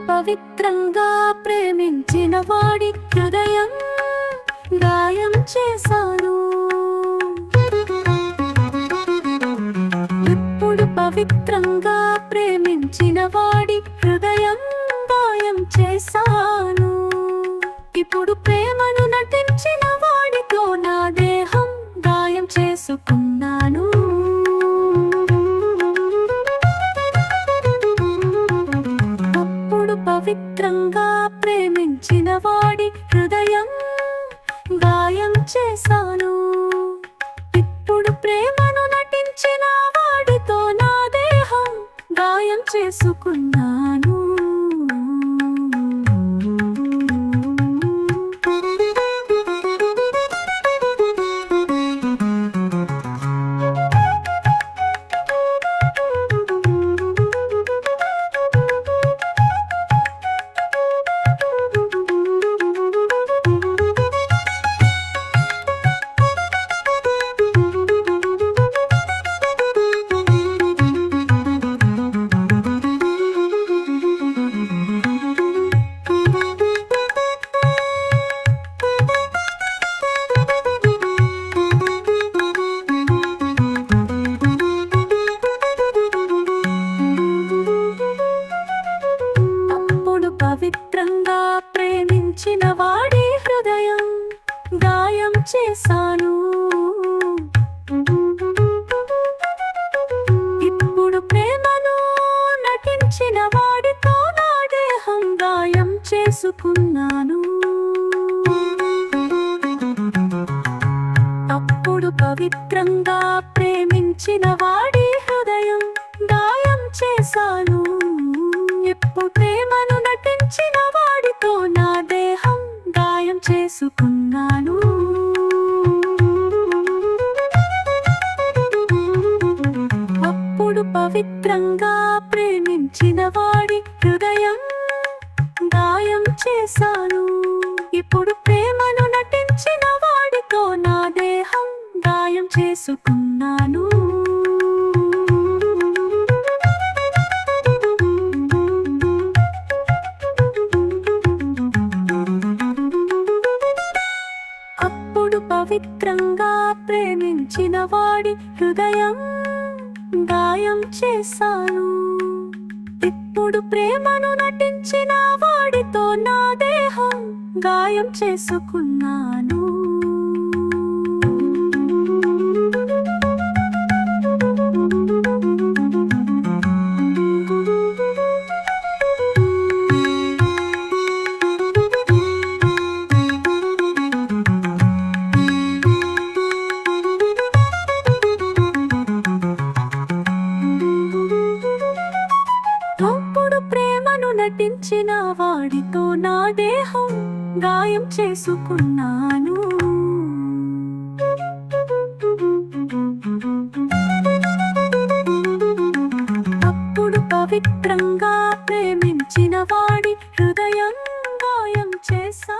పవిత్రంగా ప్రేమించిన వాడి హృదయం గాయం చేశాను. ఇప్పుడు పవిత్రంగా ప్రేమించిన వాడి హృదయం గాయం చేశాను. ఇప్పుడు ప్రేమను నటించిన వాడితో నా దేహం గాయం చేసుకున్నాను. పవిత్రంగా ప్రేమించిన వాడి హృదయం గాయం చేశాను. ఇప్పుడు ప్రేమను నటించిన వాడితో నా దేహం గాయం చేసుకున్నాను. పవిత్రంగా ప్రేమించిన వాడి హృదయం గాయం చేశాను. ఇప్పుడు ప్రేమను నటించిన వాడితో నా దేహం గాయం చేసుకున్నాను. అప్పుడు పవిత్రంగా ప్రేమించిన వాడి హృదయం గాయం చేశాను. ఇప్పుడు ప్రేమను నటించిన వాడితో నా దేహం గాయం చేసుకున్నాను. అప్పుడు పవిత్రంగా ప్రేమించిన వాడి హృదయం గాయం చేశాను. ఇప్పుడు ప్రేమను నటించిన వాడితో నా దేహం గాయం చేసుకున్నాను. పవిత్రంగా ప్రేమించిన వాడి హృదయం గాయం చేశాను. ఇప్పుడు ప్రేమను నటించిన వాడితో నా దేహం గాయం చేసుకున్నాను. నటించిన వాడితో నా దేహం గాయం చేసుకున్నాను. అప్పుడు పవిత్రంగా ప్రేమించిన వాడి హృదయం గాయం చేశాను.